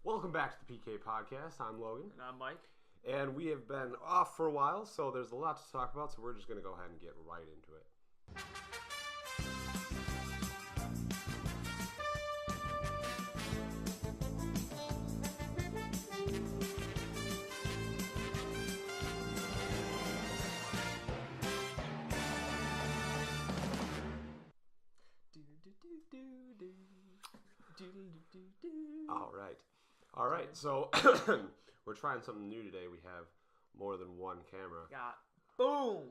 Welcome back to the PK Podcast. I'm Logan. And I'm Mike. And we have been off for a while, so there's a lot to talk about, so we're just going to go ahead and get right into it. All right. So we're trying something new today. We have more than one camera. Got boom.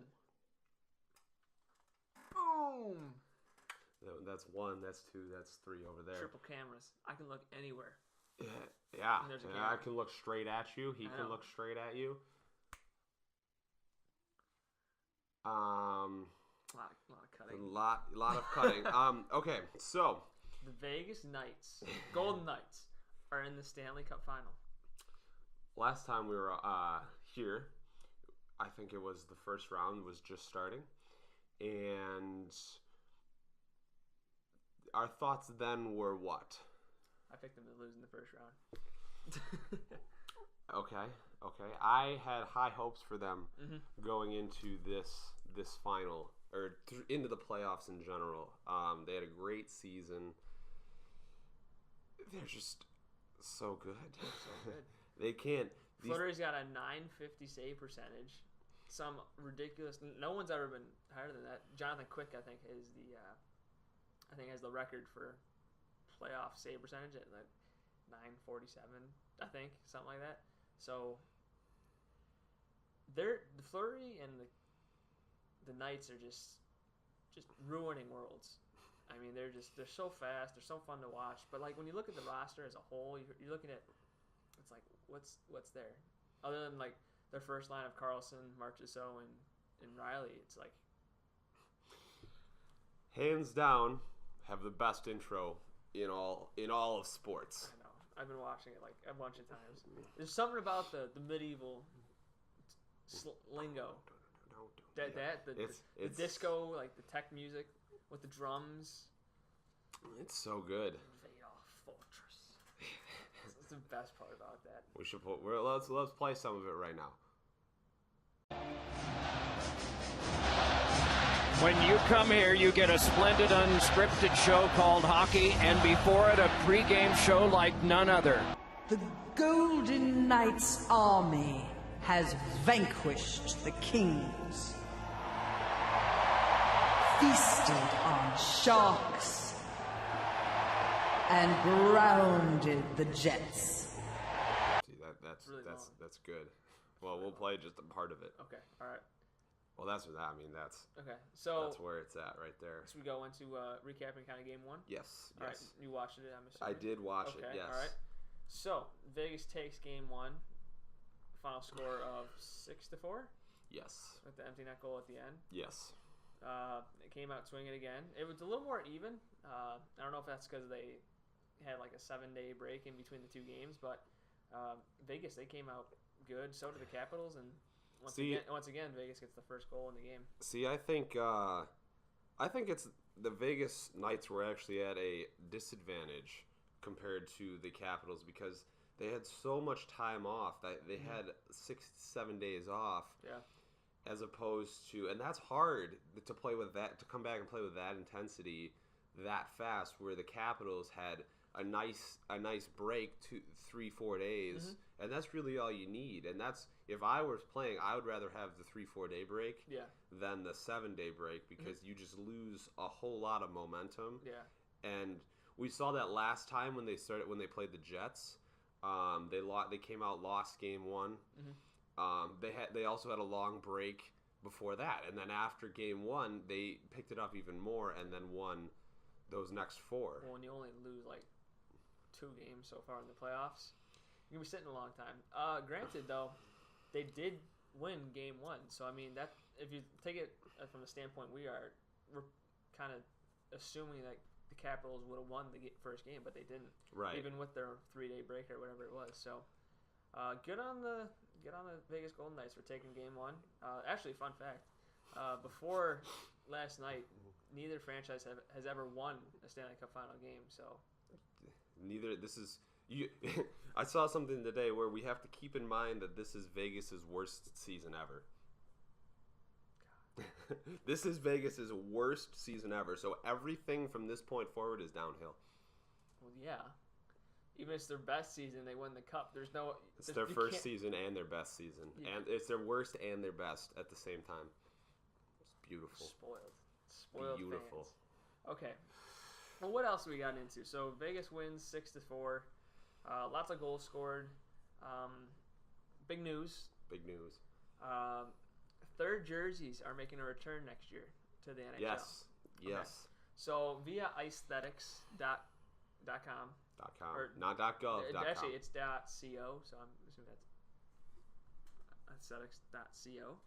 That's one, that's two, that's three over there. Triple cameras. I can look anywhere. Yeah. I can look straight at you. He can look straight at you. A lot of cutting. A lot of cutting. Okay, so the Vegas Knights, Golden Knights, are in the Stanley Cup Final. Last time we were here, I think it was the first round was just starting, and our thoughts then were what? I picked them to lose in the first round. Okay. I had high hopes for them going into this final or into the playoffs in general. They had a great season. They're just so good. They can't. Fleury's got a .950 save percentage. Some ridiculous. No one's ever been higher than that. Jonathan Quick, I think, is has the record for playoff save percentage at like .947. I think something like that. So the Fleury and the Knights are just ruining worlds. I mean, they're so fast. They're so fun to watch. But like when you look at the roster as a whole, you're looking at, it's like what's there other than like their first line of Carlson, Marchessault, and Riley. It's like hands down have the best intro in all of sports. I know. I've been watching it like a bunch of times. There's something about the medieval lingo. The disco, like the tech music with the drums. It's so good. Vadolf Fortress. That's the best part about that. We should let's play some of it right now. When you come here, you get a splendid unscripted show called Hockey, and before it, a pregame show like none other. The Golden Knights army has vanquished the kings, feasted on sharks, and grounded the jets. See, that's good. Well, we'll play just a part of it. Okay, all right. Well, that's okay. So that's where it's at right there. So we go into recapping kind of game one. Yes. All right. You watched it, I'm assuming. I did watch it. Yes. All right. So Vegas takes game one. Final score of 6-4. Yes. With the empty net goal at the end. Yes. It came out swinging again. It was a little more even. I don't know if that's because they had like a 7-day break in between the two games, but Vegas, they came out good. So did the Capitals, and once again, Vegas gets the first goal in the game. See, I think it's the Vegas Knights were actually at a disadvantage compared to the Capitals because they had so much time off. That they had 6 to 7 days off. Yeah. As opposed to, and that's hard to play with that, to come back and play with that intensity that fast, where the Capitals had a nice break, 3-4 days, and that's really all you need. And that's, if I was playing, I would rather have the 3-4 day break than the 7-day break, because you just lose a whole lot of momentum. Yeah. And we saw that last time when they played the Jets. They came out, lost game one. They also had a long break before that, and then after game one, they picked it up even more and then won those next 4. Well, when you only lose like 2 games so far in the playoffs, you're gonna be sitting a long time. Granted, though, they did win game one, so I mean that if you take it from the standpoint we're kind of assuming that the Capitals would have won the first game, but they didn't. Right. Even with their 3-day break or whatever it was. So. Good on the Vegas Golden Knights for taking game one. Actually, fun fact: before last night, neither franchise has ever won a Stanley Cup Final game. So neither. This is I saw something today where we have to keep in mind that this is Vegas's worst season ever. This is Vegas's worst season ever. So everything from this point forward is downhill. Well, yeah. Even if it's their best season, they win the cup. It's their first season and their best season, and it's their worst and their best at the same time. It's beautiful. Spoiled. Beautiful. Fans. Okay. Well, what else we got into? So Vegas wins 6-4. Lots of goals scored. Big news. Third jerseys are making a return next year to the NHL. Yes. Okay. So via aesthetics.com. Or not .gov. Actually, it's .co. So I'm assuming that's aesthetics.co.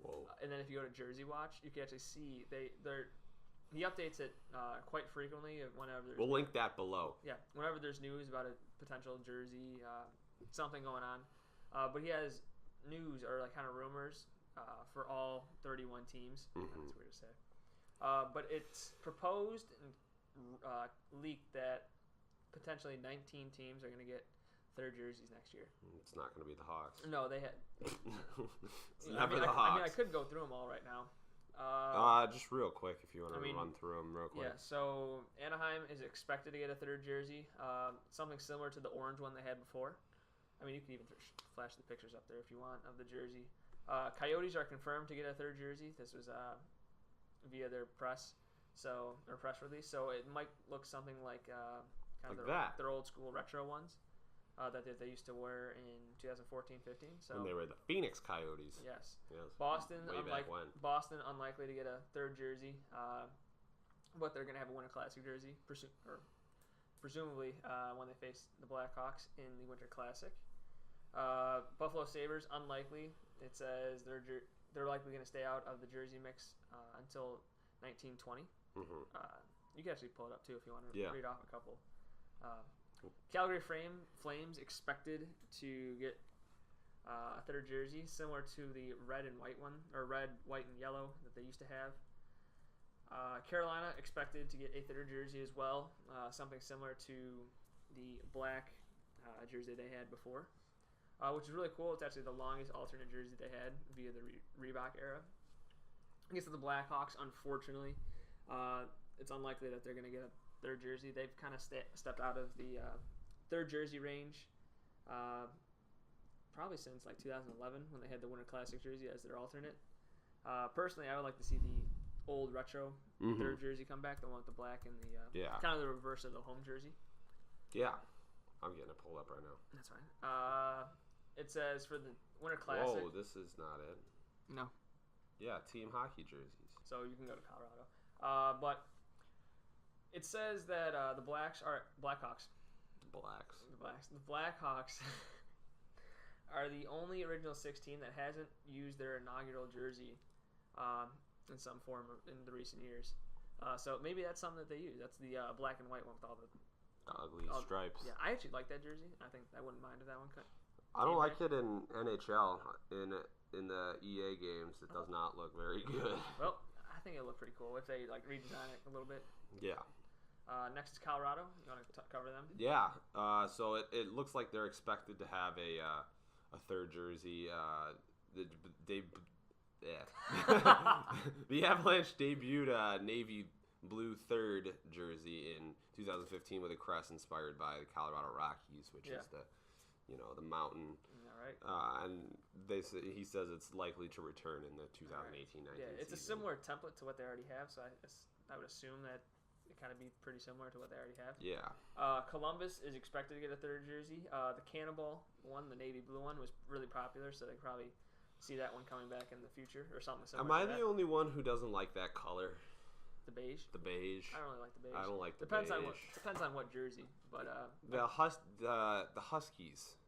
Whoa. And then if you go to Jersey Watch, you can actually see he updates it quite frequently. We'll link that below. Yeah, whenever there's news about a potential jersey, something going on. But he has news or like kind of rumors for all 31 teams. Mm-hmm. That's weird to say. But it's proposed and leaked that potentially 19 teams are going to get third jerseys next year. It's not going to be the Hawks. No, they had. It's never the Hawks. I could go through them all right now. Just real quick if you want to run through them real quick. Yeah, so Anaheim is expected to get a third jersey, something similar to the orange one they had before. I mean, you can even flash the pictures up there if you want of the jersey. Coyotes are confirmed to get a third jersey. This was via their press release. So it might look something like their old school retro ones that they used to wear in 2014-15. So when they were the Phoenix Coyotes. Yes. Boston unlikely to get a third jersey, but they're going to have a Winter Classic jersey, presumably when they face the Blackhawks in the Winter Classic. Buffalo Sabres unlikely. It says they're likely going to stay out of the jersey mix until 1920. Mm-hmm. You can actually pull it up too if you want to read off a couple. Calgary Flames expected to get a third jersey similar to the red and white one, or red, white, and yellow that they used to have. Carolina expected to get a third jersey as well, something similar to the black jersey they had before, which is really cool. It's actually the longest alternate jersey they had via the Reebok era. I guess the Blackhawks, unfortunately, it's unlikely that they're going to get a third jersey. They've kind of stepped out of the third jersey range probably since like 2011 when they had the Winter Classic jersey as their alternate. Personally, I would like to see the old retro third jersey come back, the one with the black and the kind of the reverse of the home jersey. Yeah, I'm getting it pulled up right now. That's fine. It says for the Winter Classic. Whoa, this is not it. No. Yeah, team hockey jerseys. So you can go to Colorado, but it says that the Blackhawks are the only original 16 that hasn't used their inaugural jersey in some form in the recent years. So maybe that's something that they use. That's the black and white one with all the ugly stripes. Yeah, I actually like that jersey. I think I wouldn't mind if that one cut. I don't like it in NHL. In the EA games, it does not look very good. Well, I think it'll look pretty cool if they like redesign it a little bit. Yeah. Next is Colorado. You want to cover them? Yeah. So it looks like they're expected to have a third jersey. The Avalanche debuted a navy blue third jersey in 2015 with a crest inspired by the Colorado Rockies, which is the mountain. Right. And he says it's likely to return in the 2018-19 Yeah, it's season. a similar template to what they already have, so I would assume that it kind of be pretty similar to what they already have. Yeah. Columbus is expected to get a third jersey. The Cannonball one, the navy blue one, was really popular, so they probably see that one coming back in the future or something similar. Am I the only one who doesn't like that color? The beige. The beige. I don't really like the beige. I don't like the depends beige. Depends on what jersey, but the Huskies.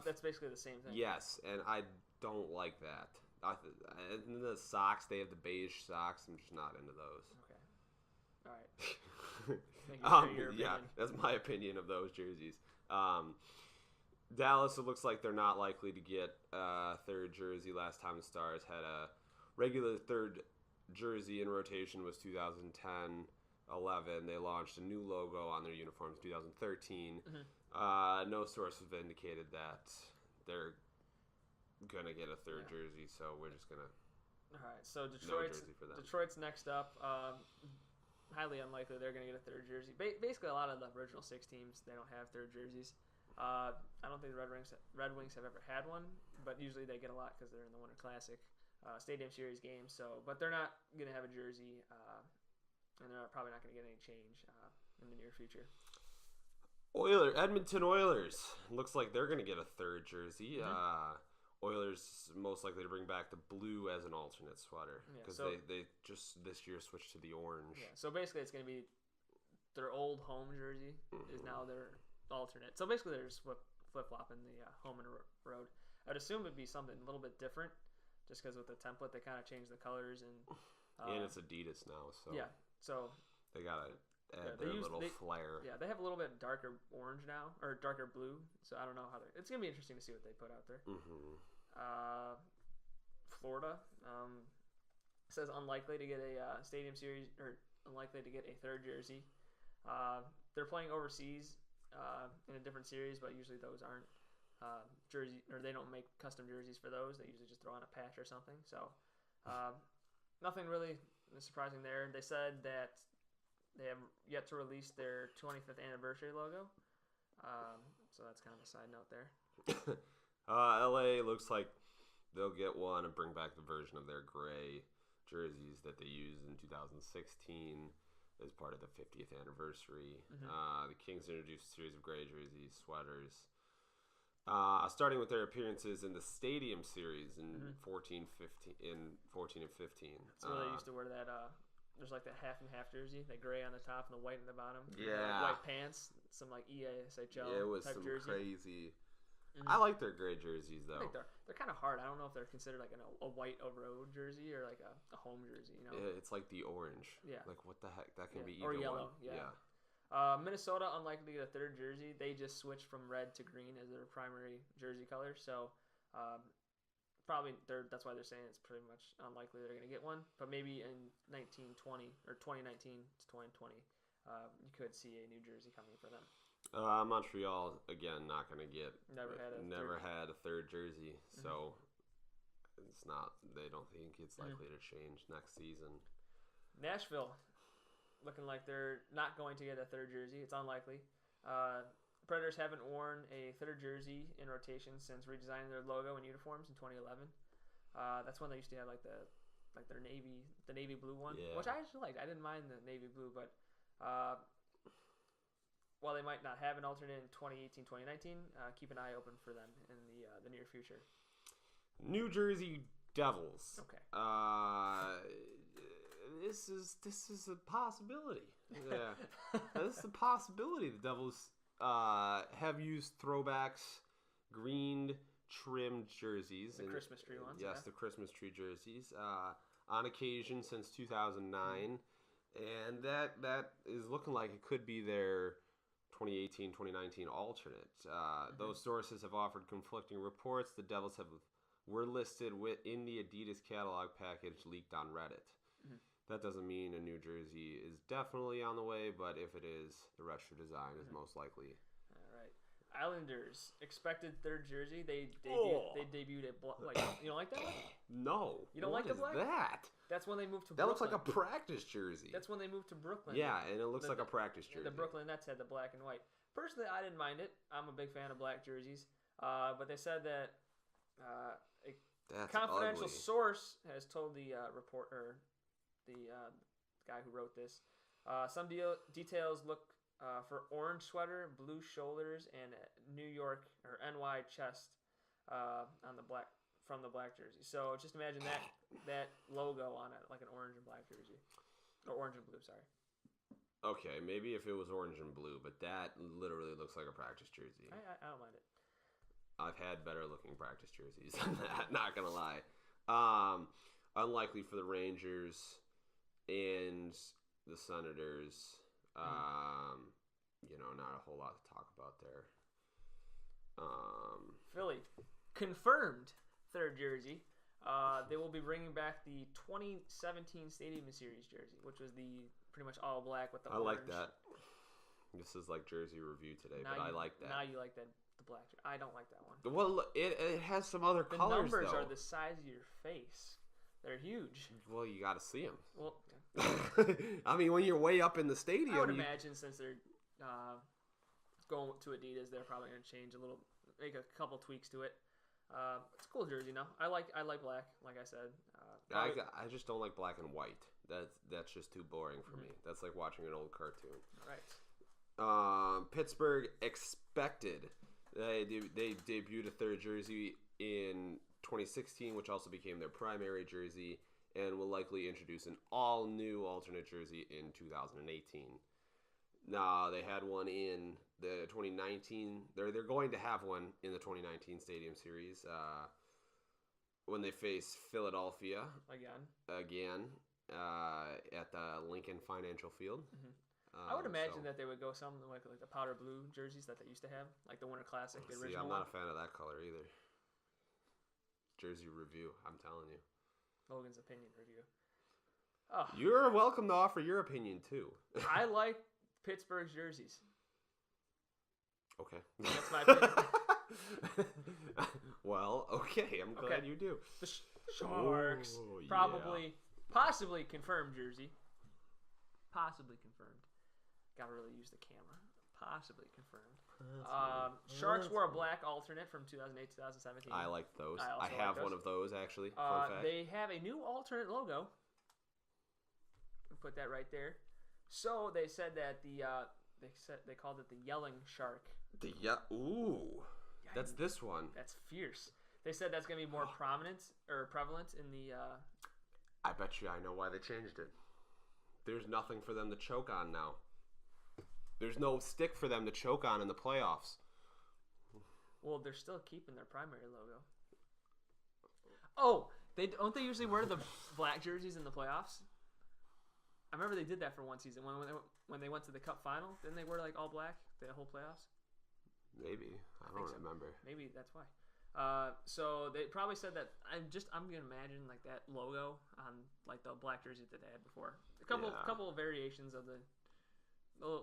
That's basically the same thing. Yes, and I don't like that. And the socks, they have the beige socks. I'm just not into those. Okay. All right. Yeah, that's my opinion of those jerseys. Dallas, it looks like they're not likely to get a third jersey. Last time the Stars had a regular third jersey in rotation was 2010-11. They launched a new logo on their uniforms 2013. No source have indicated that they're gonna get a third jersey, so we're just gonna. All right, so No jersey for them. Detroit's next up. Highly unlikely they're gonna get a third jersey. Basically, a lot of the original 6 teams, they don't have third jerseys. I don't think the Red Wings have ever had one, but usually they get a lot because they're in the Winter Classic, Stadium Series games. So, but they're not gonna have a jersey, and they're probably not gonna get any change in the near future. Edmonton Oilers. Looks like they're going to get a third jersey. Oilers most likely to bring back the blue as an alternate sweater because they just this year switched to the orange. Yeah, so basically it's going to be their old home jersey is now their alternate. So basically they're just flip-flopping the home and road. I'd assume it'd be something a little bit different just because with the template they kind of changed the colors. And it's Adidas now. So yeah, so they got to add their little flair. Yeah, they have a little bit darker orange now, or darker blue. So I don't know how it's gonna be interesting to see what they put out there. Florida says unlikely to get a Stadium Series or unlikely to get a third jersey. They're playing overseas in a different series, but usually those aren't jersey, or they don't make custom jerseys for those. They usually just throw on a patch or something. So nothing really surprising there. They said that they have yet to release their 25th anniversary logo. So that's kind of a side note there. LA looks like they'll get one and bring back the version of their gray jerseys that they used in 2016 as part of the 50th anniversary. The Kings introduced a series of gray jerseys, sweaters, starting with their appearances in the Stadium Series in 14 and 15. So they used to wear that. There's like that half and half jersey, that gray on the top and the white on the bottom. Yeah, white pants, some like EASHL it was type some jersey. Crazy. I like their gray jerseys though. I think they're kind of hard. I don't know if they're considered like a white road jersey or like a home jersey. You know, it's like the orange. Yeah, like what the heck? That can be either or yellow. One. Yeah. Minnesota unlikely to get a third jersey. They just switched from red to green as their primary jersey color. So. Probably that's why they're saying it's pretty much unlikely they're going to get one. But maybe in 2019 to 2020, you could see a new jersey coming for them. Montreal again not going to get. Never had a third jersey, so it's not. They don't think it's likely to change next season. Nashville, looking like they're not going to get a third jersey. It's unlikely. Predators haven't worn a third jersey in rotation since redesigning their logo and uniforms in 2011. That's when they used to have their navy blue one, which I actually liked. I didn't mind the navy blue, but while they might not have an alternate in 2018, 2019, keep an eye open for them in the near future. New Jersey Devils. Okay. This is a possibility. Yeah, this is a possibility. The Devils. Have used throwbacks, green trimmed jerseys. The Christmas tree ones. Yes, the Christmas tree jerseys. On occasion since 2009. And that is looking like it could be their 2018-2019 alternate. Those sources have offered conflicting reports. The Devils were listed in the Adidas catalog package leaked on Reddit. That doesn't mean a new jersey is definitely on the way, but if it is, the retro design is most likely. All right. Islanders expected third jersey. They debuted it you don't like that one? No. You don't like the black? That? That's when they moved to That Brooklyn. looks like a practice jersey. That's when they moved to Brooklyn. Yeah, and it looks like a practice jersey. The Brooklyn Nets had the black and white. Personally, I didn't mind it. I'm a big fan of black jerseys. But they said that a confidential source has told the reporter. The guy who wrote this. Some details look for orange sweater, blue shoulders, and New York or NY chest on the black from the black jersey. So just imagine that logo on it, like an orange and black jersey, or orange and blue. Sorry. Okay, maybe if it was orange and blue, but that literally looks like a practice jersey. I don't mind it. I've had better looking practice jerseys than that. Not gonna lie. Unlikely for the Rangers. And the Senators, not a whole lot to talk about there. Philly confirmed third jersey. They will be bringing back the 2017 Stadium Series jersey, which was the pretty much all black with the orange. I like that. This is like jersey review today, Now but I like that. Now you like the black. I don't like that one. Well, it has some other The colors, numbers though. are the size of your face. They're huge. Well, you got to see them. Well, I mean, when you're way up in the stadium. I would imagine since they're going to Adidas, they're probably going to change a little, make a couple tweaks to it. It's a cool jersey, no? I like black, like I said. I just don't like black and white. That's just too boring for me. That's like watching an old cartoon. Right. Pittsburgh expected. They debuted a third jersey in 2016, which also became their primary jersey, and will likely introduce an all-new alternate jersey in 2018. Nah, they had one in the 2019. They're going to have one in the 2019 Stadium Series when they face Philadelphia again at the Lincoln Financial Field. I would imagine that they would go something like the powder blue jerseys that they used to have, like the Winter Classic, the original. I'm not a fan of that color either. Jersey review, I'm telling you. Logan's opinion review. Oh. You're welcome to offer your opinion too. I like Pittsburgh's jerseys. Okay. That's my opinion. Well, okay. I'm glad you do. The Sharks. Possibly confirmed jersey. Possibly confirmed. Gotta really use the camera. Possibly confirmed. Sharks wore a black alternate from 2008-2017. I like those. I like have those. one of those, actually. Fun fact. They have a new alternate logo. Put that right there. So they said that they called it the Yelling Shark. Ooh. That's this one. That's fierce. They said that's gonna be more prevalent in the. I bet you I know why they changed it. There's nothing for them to choke on now. There's no stick for them to choke on in the playoffs. Well, they're still keeping their primary logo. Oh, don't they usually wear the black jerseys in the playoffs? I remember they did that for one season when they went to the Cup Final. Didn't they wear like all black the whole playoffs? Maybe I don't remember. Maybe that's why. So they probably said that. I'm gonna imagine like that logo on like the black jersey that they had before. A couple of variations of a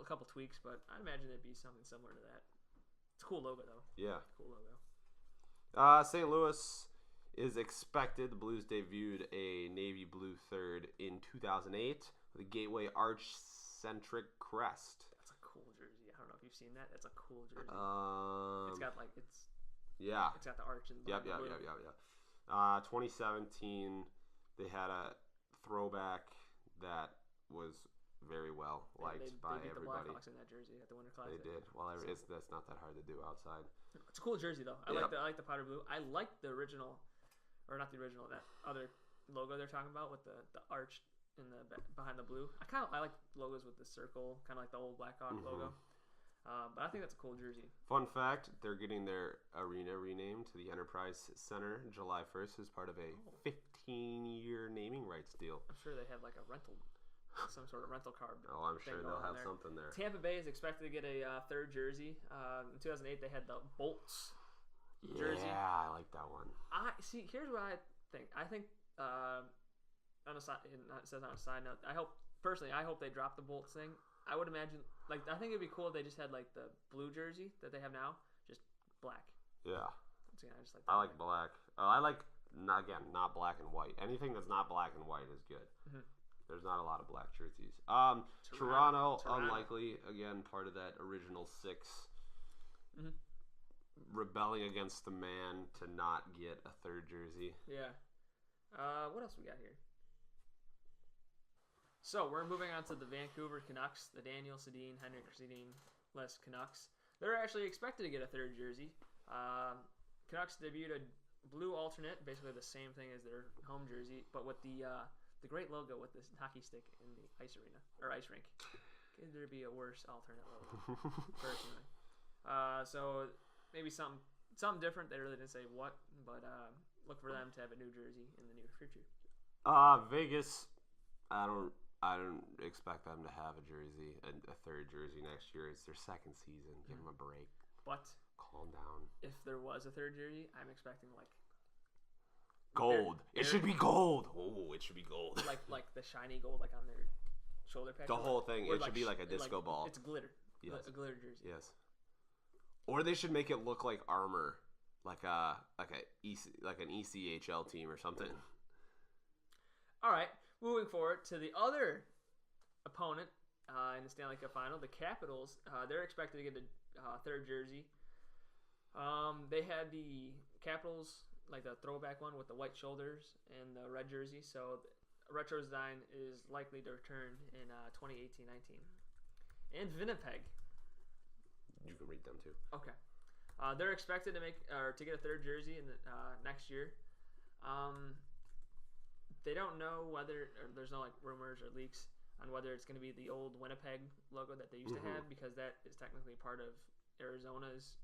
couple tweaks, but I imagine it'd be something similar to that. It's a cool logo though. Yeah. Cool logo. St. Louis is expected. The Blues debuted a navy blue third in 2008 with a Gateway arch-centric crest. That's a cool jersey. I don't know if you've seen that. That's a cool jersey. It's got like it's got the arch and Yep. 2017, they had a throwback that was very well liked by they beat everybody. The Blackhawks in that jersey at the Winter Classic. They did. Well, that's not that hard to do outside. It's a cool jersey though. I like the powder blue. I like the original, or not the original. That other logo they're talking about with the arch in the behind the blue. I like logos with the circle, kind of like the old Blackhawk logo. But I think that's a cool jersey. Fun fact, they're getting their arena renamed to the Enterprise Center July 1st as part of a 15-year naming rights deal. I'm sure they have like a rental, some sort of rental card. Oh, I'm sure they'll have something there. Tampa Bay is expected to get a third jersey. In 2008, they had the Bolts jersey. Yeah, I like that one. Here's what I think. I think on a side, it says on a side note, I hope they drop the Bolts thing. I would imagine, I think it'd be cool if they just had like the blue jersey that they have now, just black. Yeah. I like black. I like not black and white. Anything that's not black and white is good. Mm-hmm. There's not a lot of black jerseys. Toronto, unlikely. Again, part of that original six. Mm-hmm. Rebelling against the man to not get a third jersey. Yeah. What else we got here? So we're moving on to the Vancouver Canucks, the Daniel Sedin, Henrik Sedin-less Canucks. They're actually expected to get a third jersey. Canucks debuted a blue alternate, basically the same thing as their home jersey, but with the great logo with this hockey stick in the ice arena or ice rink. Could there be a worse alternate logo? Personally, so maybe something different. They really didn't say what, but look for them to have a new jersey in the near future. Vegas, I don't expect them to have a jersey, a third jersey next year. It's their second season. Give them a break. But calm down. If there was a third jersey, I'm expecting like gold. It should be gold. Oh, it should be gold. Like the shiny gold, like on their shoulder patch. The whole thing. It should be like a disco ball. It's glitter. Yes. A glitter jersey. Yes. Or they should make it look like armor, like an ECHL team or something. All right, moving forward to the other opponent in the Stanley Cup Final, the Capitals. They're expected to get a third jersey. They had the Capitals, like the throwback one with the white shoulders and the red jersey. So retro design is likely to return in 2018-19. And Winnipeg. You can read them too. Okay. They're expected to get a third jersey in the, next year. They don't know whether, or there's no like rumors or leaks on whether it's going to be the old Winnipeg logo that they used to have, because that is technically part of Arizona's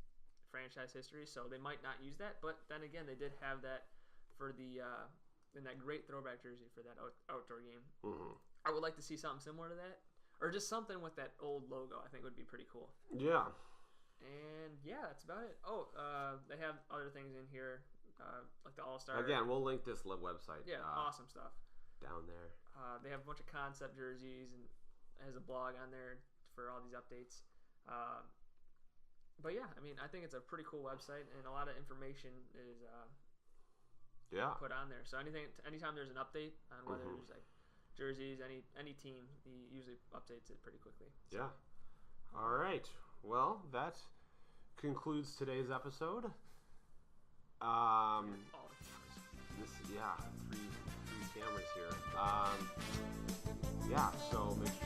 franchise history. So they might not use that. But then again, they did have that for the in that great throwback jersey for that outdoor game. I would like to see something similar to that, or just something with that old logo. I think would be pretty cool. Yeah. And yeah, that's about it. Oh, they have other things in here, like the All-Star. Again, we'll link this website. Yeah, awesome stuff. Down there. They have a bunch of concept jerseys and has a blog on there for all these updates. But yeah, I mean, I think it's a pretty cool website, and a lot of information is put on there. So anytime there's an update on whether there's like jerseys, any team, he usually updates it pretty quickly. So. Yeah. All right. Well, that concludes today's episode. Three cameras here. So make